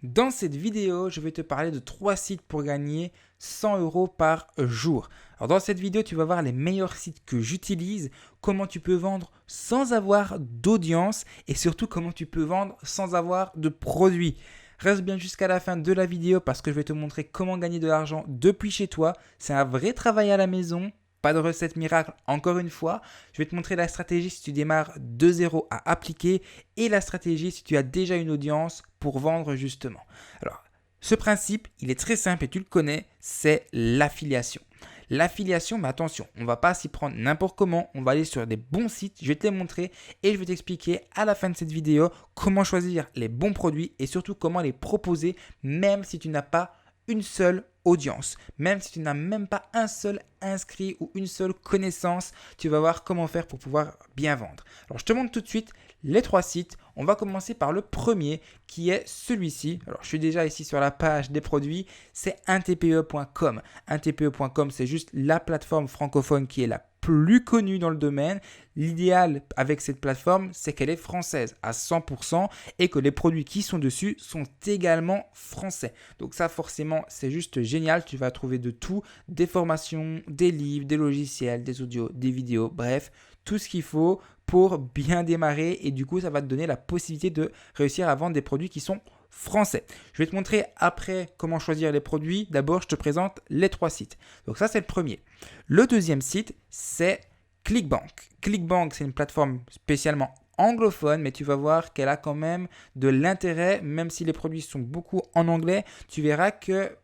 Dans cette vidéo, je vais te parler de 3 sites pour gagner 100 € par jour. Alors dans cette vidéo, tu vas voir les meilleurs sites que j'utilise, comment tu peux vendre sans avoir d'audience et surtout comment tu peux vendre sans avoir de produits. Reste bien jusqu'à la fin de la vidéo parce que je vais te montrer comment gagner de l'argent depuis chez toi. C'est un vrai travail à la maison. Pas de recette miracle, encore une fois. Je vais te montrer la stratégie si tu démarres de zéro à appliquer et la stratégie si tu as déjà une audience pour vendre justement. Alors, ce principe, il est très simple et tu le connais, c'est l'affiliation. L'affiliation, mais attention, on ne va pas s'y prendre n'importe comment, on va aller sur des bons sites, je vais te les montrer et je vais t'expliquer à la fin de cette vidéo comment choisir les bons produits et surtout comment les proposer même si tu n'as pas une seule audience. Même si tu n'as même pas un seul inscrit ou une seule connaissance, tu vas voir comment faire pour pouvoir bien vendre. Alors, je te montre tout de suite les 3 sites. On va commencer par le premier qui est celui-ci. Alors, je suis déjà ici sur la page des produits. C'est intpe.com. Intpe.com, c'est juste la plateforme francophone qui est la plus connue dans le domaine. L'idéal avec cette plateforme, c'est qu'elle est française à 100% et que les produits qui sont dessus sont également français. Donc ça, forcément, c'est juste génial. Tu vas trouver de tout, des formations, des livres, des logiciels, des audios, des vidéos, bref, tout ce qu'il faut pour bien démarrer et du coup, ça va te donner la possibilité de réussir à vendre des produits qui sont français. Je vais te montrer après comment choisir les produits. D'abord, je te présente les 3 sites. Donc ça, c'est le premier. Le deuxième site, c'est ClickBank. ClickBank, c'est une plateforme spécialement anglophone, mais tu vas voir qu'elle a quand même de l'intérêt, même si les produits sont beaucoup en anglais, tu verras que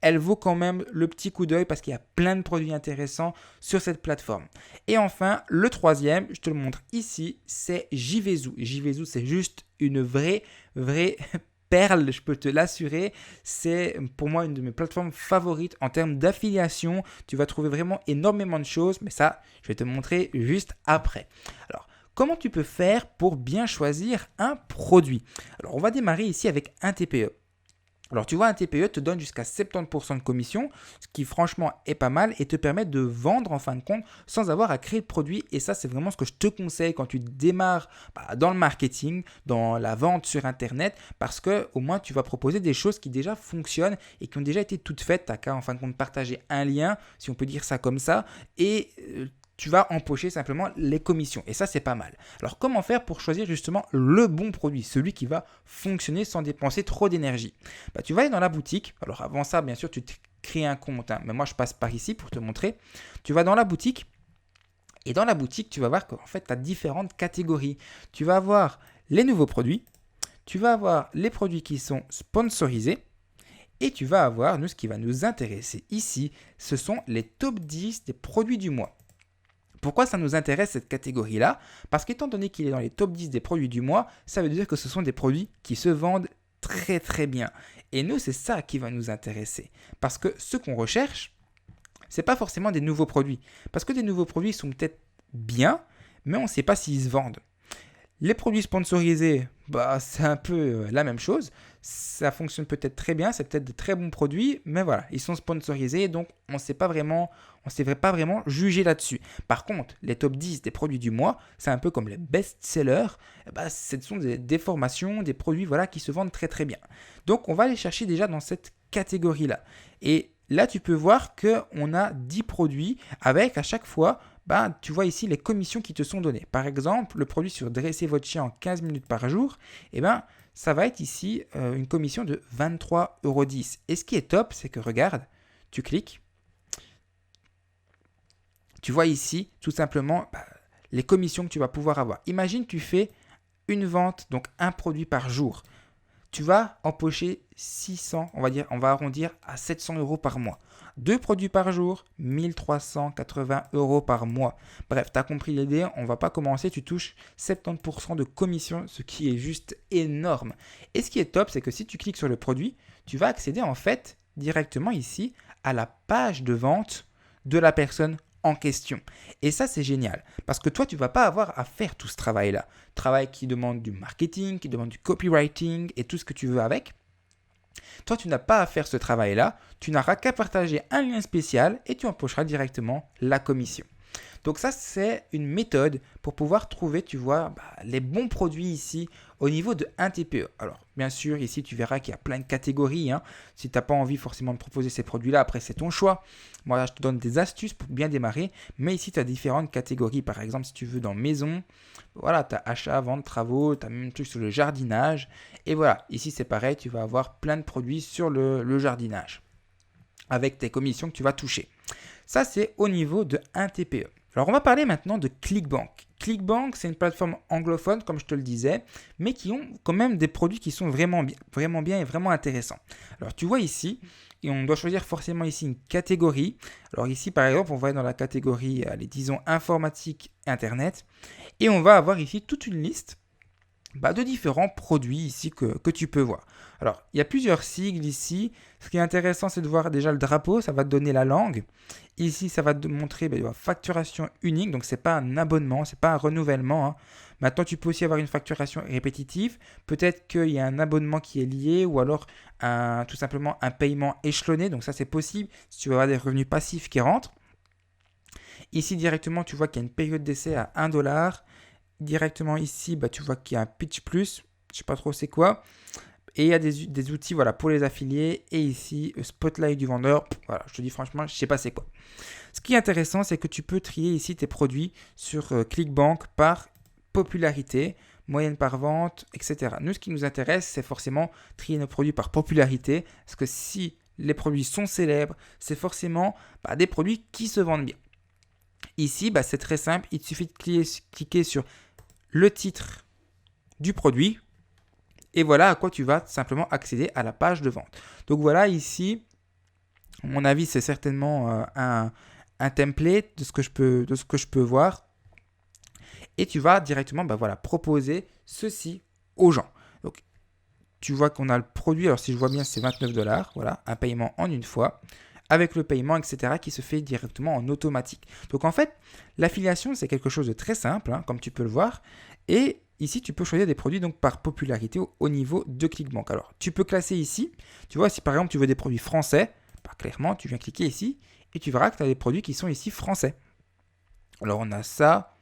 elle vaut quand même le petit coup d'œil parce qu'il y a plein de produits intéressants sur cette plateforme. Et enfin, le troisième, je te le montre ici, c'est JVZoo. JVZoo, c'est juste une vraie perle, je peux te l'assurer. C'est pour moi une de mes plateformes favorites en termes d'affiliation. Tu vas trouver vraiment énormément de choses, mais ça, je vais te montrer juste après. Alors, comment tu peux faire pour bien choisir un produit? Alors, on va démarrer ici avec un TPE. Alors, tu vois, un TPE te donne jusqu'à 70% de commission, ce qui franchement est pas mal et te permet de vendre en fin de compte sans avoir à créer de produit. Et ça, c'est vraiment ce que je te conseille quand tu démarres dans le marketing, dans la vente sur Internet, parce qu'au moins, tu vas proposer des choses qui déjà fonctionnent et qui ont déjà été toutes faites. Tu n'as qu'à en fin de compte partager un lien, si on peut dire ça comme ça, et tu vas empocher simplement les commissions. Et ça, c'est pas mal. Alors, comment faire pour choisir justement le bon produit, celui qui va fonctionner sans dépenser trop d'énergie? Tu vas aller dans la boutique. Alors, avant ça, bien sûr, tu te crées un compte. Mais moi, je passe par ici pour te montrer. Tu vas dans la boutique. Et dans la boutique, tu vas voir qu'en fait, tu as différentes catégories. Tu vas avoir les nouveaux produits. Tu vas avoir les produits qui sont sponsorisés. Et tu vas avoir, nous, ce qui va nous intéresser ici, ce sont les top 10 des produits du mois. Pourquoi ça nous intéresse cette catégorie-là? Parce qu'étant donné qu'il est dans les top 10 des produits du mois, ça veut dire que ce sont des produits qui se vendent très très bien. Et nous, c'est ça qui va nous intéresser. Parce que ce qu'on recherche, ce n'est pas forcément des nouveaux produits. Parce que des nouveaux produits sont peut-être bien, mais on ne sait pas s'ils se vendent. Les produits sponsorisés, c'est un peu la même chose. Ça fonctionne peut-être très bien, c'est peut-être de très bons produits, mais voilà, ils sont sponsorisés, donc on ne sait pas vraiment juger là-dessus. Par contre, les top 10 des produits du mois, c'est un peu comme les best-sellers. Ce sont des formations, des produits qui se vendent très très bien. Donc on va les chercher déjà dans cette catégorie-là. Et là, tu peux voir qu'on a 10 produits avec à chaque fois, tu vois ici les commissions qui te sont données. Par exemple, le produit sur dresser votre chien en 15 minutes par jour, ça va être ici une commission de 23,10 €. Et ce qui est top, c'est que regarde, tu cliques, tu vois ici tout simplement les commissions que tu vas pouvoir avoir. Imagine tu fais une vente, donc un produit par jour. Tu vas empocher 600, on va arrondir à 700 € par mois. 2 produits par jour, 1380 € par mois. Bref, tu as compris l'idée, on ne va pas commencer, tu touches 70% de commission, ce qui est juste énorme. Et ce qui est top, c'est que si tu cliques sur le produit, tu vas accéder en fait directement ici à la page de vente de la personne en question. Et ça, c'est génial parce que toi, tu ne vas pas avoir à faire tout ce travail-là. Travail qui demande du marketing, qui demande du copywriting et tout ce que tu veux avec. Toi, tu n'as pas à faire ce travail-là. Tu n'auras qu'à partager un lien spécial et tu empocheras directement la commission. Donc ça, c'est une méthode pour pouvoir trouver, tu vois, les bons produits ici au niveau de 1 TPE. Alors, bien sûr, ici, tu verras qu'il y a plein de catégories. Si tu n'as pas envie forcément de proposer ces produits-là, après, c'est ton choix. Moi, là, je te donne des astuces pour bien démarrer. Mais ici, tu as différentes catégories. Par exemple, si tu veux dans maison, voilà, tu as achat, vente, travaux, tu as même un truc sur le jardinage. Et voilà, ici, c'est pareil, tu vas avoir plein de produits sur le jardinage avec tes commissions que tu vas toucher. Ça, c'est au niveau de 1 TPE. Alors, on va parler maintenant de ClickBank. ClickBank, c'est une plateforme anglophone, comme je te le disais, mais qui ont quand même des produits qui sont vraiment bien et vraiment intéressants. Alors, tu vois ici, et on doit choisir forcément ici une catégorie. Alors ici, par exemple, on va être dans la catégorie, disons, informatique, Internet, et on va avoir ici toute une liste de différents produits ici que tu peux voir. Alors, il y a plusieurs sigles ici. Ce qui est intéressant, c'est de voir déjà le drapeau, ça va te donner la langue. Ici, ça va te montrer facturation unique, donc ce n'est pas un abonnement, ce n'est pas un renouvellement. Maintenant, tu peux aussi avoir une facturation répétitive. Peut-être qu'il y a un abonnement qui est lié ou alors tout simplement un paiement échelonné. Donc ça, c'est possible si tu veux avoir des revenus passifs qui rentrent. Ici, directement, tu vois qu'il y a une période d'essai à $1. Directement ici, tu vois qu'il y a un Pitch Plus, je ne sais pas trop c'est quoi. Et il y a des outils pour les affiliés. Et ici, Spotlight du vendeur. Voilà, je te dis franchement, je ne sais pas c'est quoi. Ce qui est intéressant, c'est que tu peux trier ici tes produits sur ClickBank par popularité, moyenne par vente, etc. Nous, ce qui nous intéresse, c'est forcément trier nos produits par popularité. Parce que si les produits sont célèbres, c'est forcément des produits qui se vendent bien. Ici, c'est très simple. Il te suffit de cliquer sur le titre du produit. Et voilà à quoi tu vas simplement accéder à la page de vente. Donc voilà, ici, à mon avis, c'est certainement un template de ce que je peux voir. Et tu vas directement proposer ceci aux gens. Donc, tu vois qu'on a le produit. Alors, si je vois bien, c'est $29. Voilà, un paiement en une fois. Avec le paiement, etc., qui se fait directement en automatique. Donc, en fait, l'affiliation, c'est quelque chose de très simple, comme tu peux le voir. Et ici, tu peux choisir des produits donc, par popularité au niveau de ClickBank. Alors, tu peux classer ici. Tu vois, si par exemple, tu veux des produits français, clairement, tu viens cliquer ici et tu verras que tu as des produits qui sont ici français. Alors, on a ça.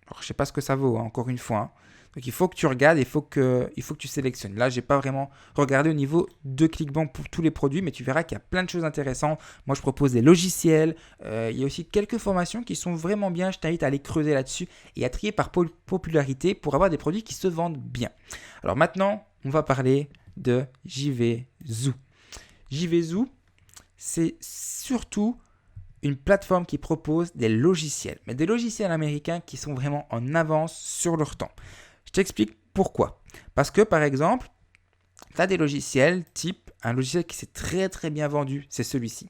Alors, je ne sais pas ce que ça vaut, encore une fois. Donc, il faut que tu regardes, il faut que tu sélectionnes. Là, je n'ai pas vraiment regardé au niveau de ClickBank pour tous les produits, mais tu verras qu'il y a plein de choses intéressantes. Moi, je propose des logiciels. Il y a aussi quelques formations qui sont vraiment bien. Je t'invite à aller creuser là-dessus et à trier par popularité pour avoir des produits qui se vendent bien. Alors maintenant, on va parler de JVZoo. JVZoo, c'est surtout une plateforme qui propose des logiciels, mais des logiciels américains qui sont vraiment en avance sur leur temps. Je t'explique pourquoi. Parce que, par exemple, tu as des logiciels type, un logiciel qui s'est très très bien vendu, c'est celui-ci,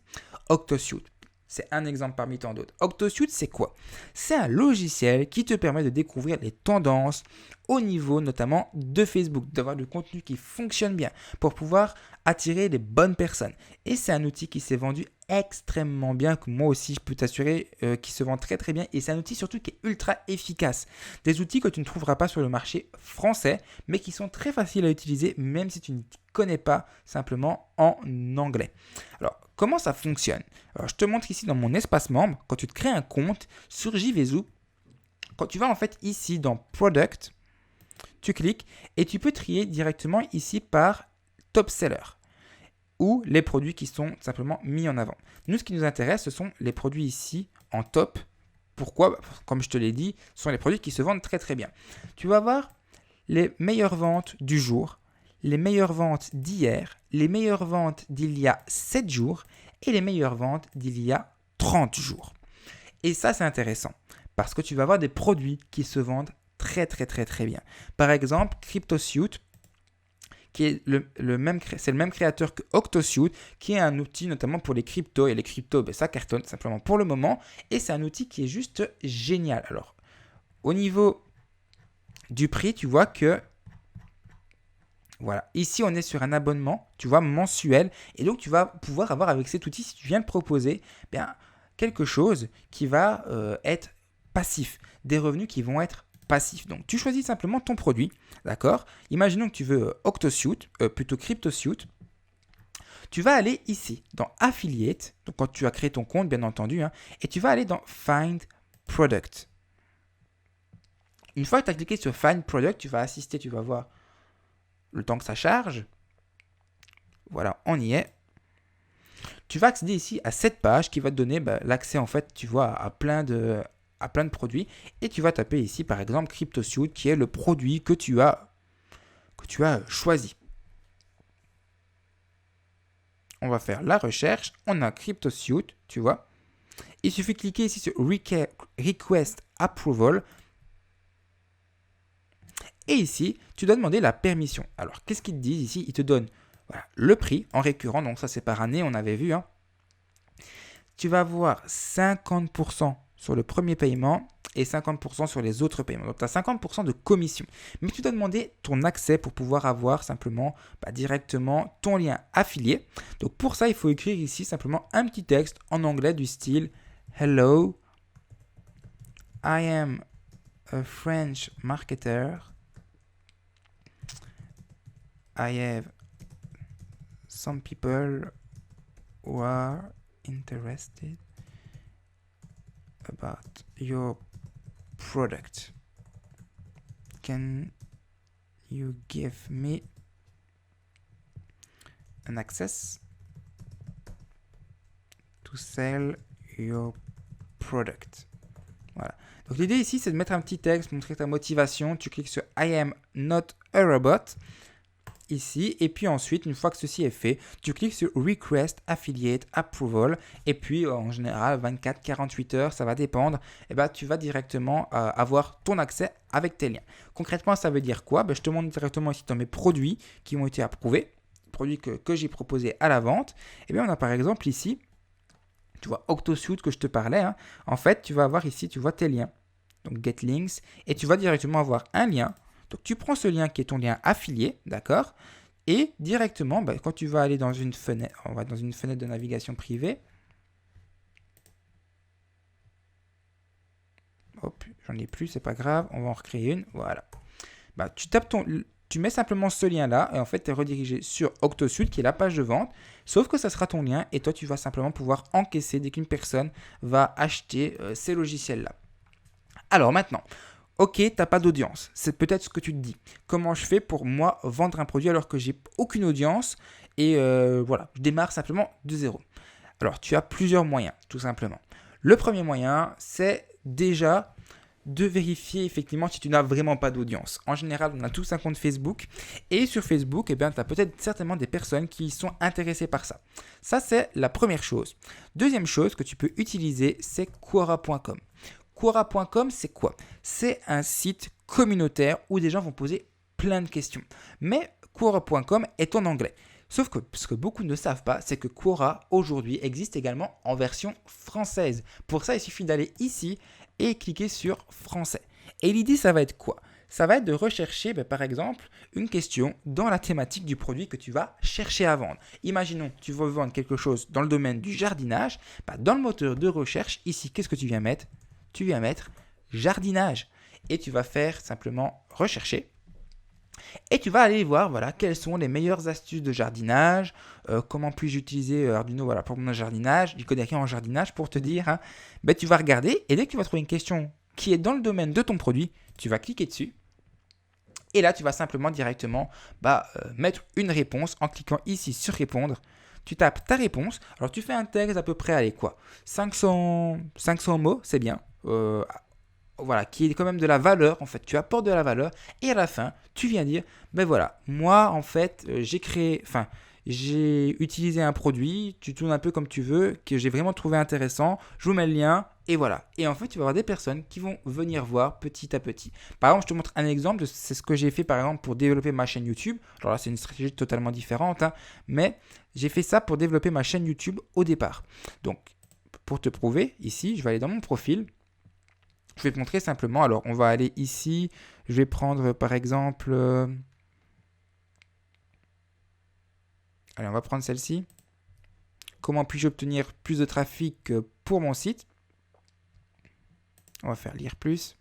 Octosuite. C'est un exemple parmi tant d'autres. Octosuite, c'est quoi? C'est un logiciel qui te permet de découvrir les tendances au niveau notamment de Facebook, d'avoir du contenu qui fonctionne bien pour pouvoir attirer les bonnes personnes. Et c'est un outil qui s'est vendu extrêmement bien, que moi aussi je peux t'assurer qui se vend très très bien. Et c'est un outil surtout qui est ultra efficace. Des outils que tu ne trouveras pas sur le marché français, mais qui sont très faciles à utiliser même si tu ne connais pas simplement en anglais. Alors, comment ça fonctionne? Alors, je te montre ici dans mon espace membre, quand tu te crées un compte sur JVZoo, quand tu vas en fait ici dans Product, tu cliques et tu peux trier directement ici par Top Seller ou les produits qui sont simplement mis en avant. Nous, ce qui nous intéresse, ce sont les produits ici en top. Pourquoi? Comme je te l'ai dit, ce sont les produits qui se vendent très très bien. Tu vas voir les meilleures ventes du jour, les meilleures ventes d'hier, les meilleures ventes d'il y a 7 jours et les meilleures ventes d'il y a 30 jours. Et ça, c'est intéressant parce que tu vas avoir des produits qui se vendent très très très très bien. Par exemple, CryptoSuite, qui est c'est le même créateur que Octosuite, qui est un outil notamment pour les cryptos. Et les cryptos, ça cartonne simplement pour le moment. Et c'est un outil qui est juste génial. Alors, au niveau du prix, tu vois que voilà, ici on est sur un abonnement, tu vois, mensuel. Et donc, tu vas pouvoir avoir avec cet outil, si tu viens de proposer, quelque chose qui va être passif, des revenus qui vont être passifs. Donc, tu choisis simplement ton produit, d'accord? Imaginons que tu veux Octosuite, plutôt CryptoSuite. Tu vas aller ici, dans Affiliate, donc quand tu as créé ton compte, bien entendu, hein, et tu vas aller dans Find Product. Une fois que tu as cliqué sur Find Product, tu vas assister, tu vas voir le temps que ça charge. Voilà, on y est. Tu vas accéder ici à cette page qui va te donner l'accès, en fait, tu vois, à plein de produits. Et tu vas taper ici, par exemple, CryptoSuite, qui est le produit que tu as choisi. On va faire la recherche. On a CryptoSuite, tu vois. Il suffit de cliquer ici sur Request Approval. Et ici, tu dois demander la permission. Alors, qu'est-ce qu'ils te disent ici? Ils te donnent le prix en récurrent. Donc, ça, c'est par année, on avait vu. Hein. Tu vas avoir 50% sur le premier paiement et 50% sur les autres paiements. Donc, tu as 50% de commission. Mais tu dois demander ton accès pour pouvoir avoir simplement directement ton lien affilié. Donc, pour ça, il faut écrire ici simplement un petit texte en anglais du style « Hello, I am a French marketer. I have some people who are interested about your product. Can you give me an access to sell your product? Voilà. Donc l'idée ici, c'est de mettre un petit texte, montrer ta motivation. Tu cliques sur I am not a robot ici, et puis ensuite, une fois que ceci est fait, tu cliques sur Request Affiliate Approval, et puis en général 24-48 heures, ça va dépendre, et tu vas directement avoir ton accès avec tes liens. Concrètement, ça veut dire quoi? Je te montre directement ici dans mes produits qui ont été approuvés, produits que j'ai proposés à la vente. Et bien on a par exemple ici, tu vois OctoSuite que je te parlais, hein. En fait, tu vas avoir ici, tu vois tes liens, donc Get Links, et tu vas directement avoir un lien. Donc, tu prends ce lien qui est ton lien affilié, d'accord? Et directement, quand tu vas aller dans une fenêtre, on va dans une fenêtre de navigation privée. Hop, j'en ai plus, c'est pas grave, on va en recréer une. Voilà. Tu mets simplement ce lien-là et en fait, tu es redirigé sur OctoSuite qui est la page de vente. Sauf que ça sera ton lien et toi, tu vas simplement pouvoir encaisser dès qu'une personne va acheter ces logiciels-là. Alors maintenant, ok, tu n'as pas d'audience. C'est peut-être ce que tu te dis. Comment je fais pour moi vendre un produit alors que j'ai aucune audience et voilà, je démarre simplement de zéro. Alors, tu as plusieurs moyens, tout simplement. Le premier moyen, c'est déjà de vérifier effectivement si tu n'as vraiment pas d'audience. En général, on a tous un compte Facebook et sur Facebook, tu as peut-être certainement des personnes qui sont intéressées par ça. Ça, c'est la première chose. Deuxième chose que tu peux utiliser, c'est Quora.com. Quora.com, c'est quoi? C'est un site communautaire où des gens vont poser plein de questions. Mais Quora.com est en anglais. Sauf que ce que beaucoup ne savent pas, c'est que Quora aujourd'hui existe également en version française. Pour ça, il suffit d'aller ici et cliquer sur français. Et l'idée, ça va être quoi? Ça va être de rechercher, par exemple, une question dans la thématique du produit que tu vas chercher à vendre. Imaginons, tu veux vendre quelque chose dans le domaine du jardinage. Dans le moteur de recherche, ici, qu'est-ce que tu viens mettre? Tu viens mettre jardinage. Et tu vas faire simplement rechercher. Et tu vas aller voir quelles sont les meilleures astuces de jardinage, comment puis-je utiliser Arduino pour mon jardinage. Je ne connais rien en jardinage pour te dire. Hein. Tu vas regarder et dès que tu vas trouver une question qui est dans le domaine de ton produit, tu vas cliquer dessus. Et là, tu vas simplement directement mettre une réponse en cliquant ici sur répondre. Tu tapes ta réponse. Alors, tu fais un texte à peu près, allez quoi, 500 mots, c'est bien. Qui est quand même de la valeur, en fait, tu apportes de la valeur, et à la fin, tu viens dire, moi, en fait, j'ai utilisé un produit, tu tournes un peu comme tu veux, que j'ai vraiment trouvé intéressant, je vous mets le lien, et voilà. Et en fait, tu vas avoir des personnes qui vont venir voir petit à petit. Par exemple, je te montre un exemple, c'est ce que j'ai fait, par exemple, pour développer ma chaîne YouTube. Alors là, c'est une stratégie totalement différente, hein, mais j'ai fait ça pour développer ma chaîne YouTube au départ. Donc, pour te prouver, ici, je vais aller dans mon profil. Je vais te montrer simplement. Alors, on va aller ici. Je vais prendre, par exemple... Allez, on va prendre celle-ci. Comment puis-je obtenir plus de trafic pour mon site? On va faire lire plus.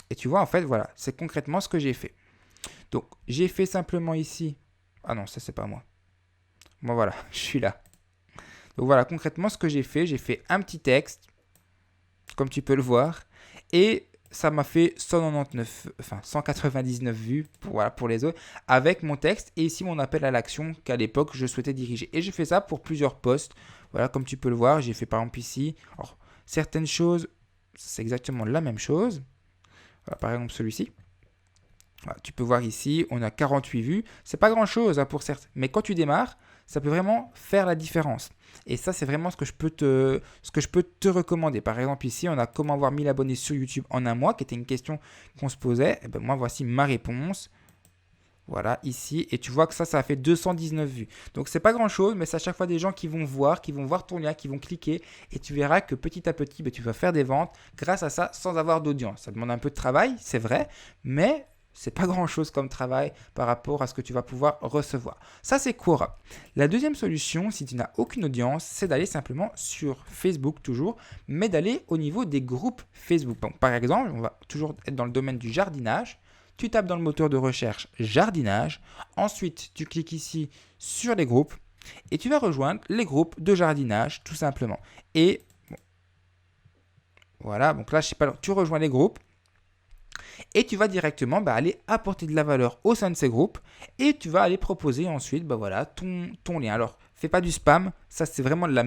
Et tu vois, en fait, voilà. C'est concrètement ce que j'ai fait. Donc, j'ai fait simplement ici Ah non, ça c'est pas moi. Moi voilà, je suis là. Donc voilà, concrètement, ce que j'ai fait un petit texte, comme tu peux le voir, et ça m'a fait 199 vues pour les autres, avec mon texte et ici mon appel à l'action qu'à l'époque je souhaitais diriger. Et j'ai fait ça pour plusieurs posts. Voilà, comme tu peux le voir, j'ai fait par exemple ici. Alors, certaines choses, c'est exactement la même chose. Voilà, par exemple celui-ci. Voilà, tu peux voir ici, on a 48 vues. C'est pas grand chose pour certains, mais quand tu démarres, ça peut vraiment faire la différence. Et ça, c'est vraiment ce que je peux te recommander. Par exemple, ici, on a comment avoir 1000 abonnés sur YouTube en un mois, qui était une question qu'on se posait. Et ben moi, voici ma réponse. Voilà, ici. Et tu vois que ça a fait 219 vues. Donc, c'est pas grand chose, mais c'est à chaque fois des gens qui vont voir ton lien, qui vont cliquer. Et tu verras que petit à petit, ben, tu vas faire des ventes grâce à ça sans avoir d'audience. Ça demande un peu de travail, c'est vrai, mais c'est pas grand chose comme travail par rapport à ce que tu vas pouvoir recevoir. Ça, c'est Quora. La deuxième solution, si tu n'as aucune audience, c'est d'aller simplement sur Facebook toujours, mais d'aller au niveau des groupes Facebook. Donc, par exemple, on va toujours être dans le domaine du jardinage. Tu tapes dans le moteur de recherche jardinage. Ensuite, tu cliques ici sur les groupes et tu vas rejoindre les groupes de jardinage tout simplement. Et bon, voilà, donc là, je sais pas, tu rejoins les groupes. Et tu vas directement aller apporter de la valeur au sein de ces groupes et tu vas aller proposer ensuite voilà, ton lien. Alors, fais pas du spam, ça c'est vraiment la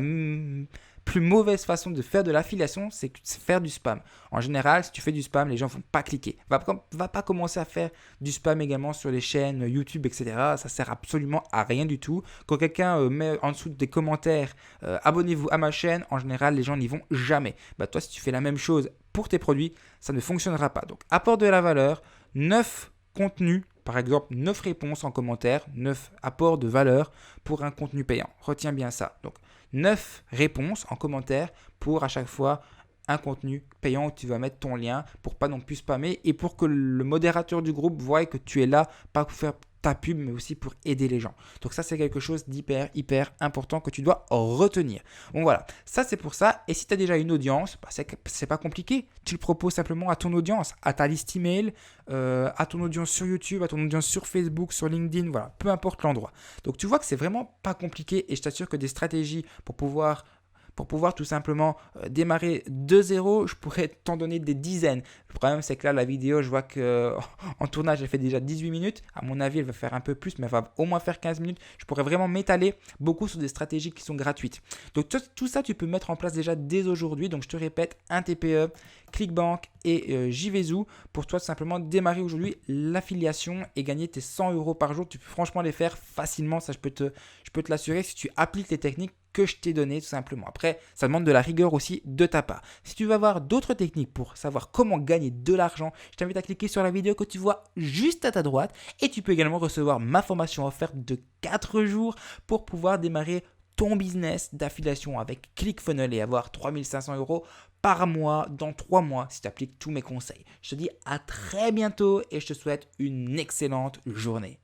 plus mauvaise façon de faire de l'affiliation, c'est faire du spam. En général, si tu fais du spam, les gens ne vont pas cliquer. Va pas commencer à faire du spam également sur les chaînes YouTube, etc. Ça sert absolument à rien du tout. Quand quelqu'un met en dessous des commentaires abonnez-vous à ma chaîne, en général, les gens n'y vont jamais. Toi, si tu fais la même chose pour tes produits, ça ne fonctionnera pas. Donc, apporte de la valeur, 9 contenus, par exemple 9 réponses en commentaire, 9 apports de valeur pour un contenu payant. Retiens bien ça. Donc, 9 réponses en commentaire pour à chaque fois un contenu payant où tu vas mettre ton lien pour pas non plus spammer et pour que le modérateur du groupe voie que tu es là, pas pour faire ta pub, mais aussi pour aider les gens. Donc ça, c'est quelque chose hyper important que tu dois retenir. Bon voilà, ça c'est pour ça. Et si tu as déjà une audience, c'est pas compliqué. Tu le proposes simplement à ton audience, à ta liste email, à ton audience sur YouTube, à ton audience sur Facebook, sur LinkedIn, voilà, peu importe l'endroit. Donc tu vois que c'est vraiment pas compliqué et je t'assure que des stratégies pour pouvoir tout simplement démarrer de zéro, je pourrais t'en donner des dizaines. Le problème, c'est que là, la vidéo, je vois qu'en tournage, elle fait déjà 18 minutes. À mon avis, elle va faire un peu plus, mais elle va au moins faire 15 minutes. Je pourrais vraiment m'étaler beaucoup sur des stratégies qui sont gratuites. Donc, tout ça, tu peux mettre en place déjà dès aujourd'hui. Donc, je te répète, un TPE, ClickBank et JVZoo pour toi, tout simplement démarrer aujourd'hui l'affiliation et gagner tes 100 € par jour. Tu peux franchement les faire facilement. Ça, je peux te l'assurer si tu appliques les techniques que je t'ai donné tout simplement. Après, ça demande de la rigueur aussi de ta part. Si tu veux avoir d'autres techniques pour savoir comment gagner de l'argent, je t'invite à cliquer sur la vidéo que tu vois juste à ta droite et tu peux également recevoir ma formation offerte de 4 jours pour pouvoir démarrer ton business d'affiliation avec ClickFunnels et avoir 3500 € par mois dans 3 mois si tu appliques tous mes conseils. Je te dis à très bientôt et je te souhaite une excellente journée.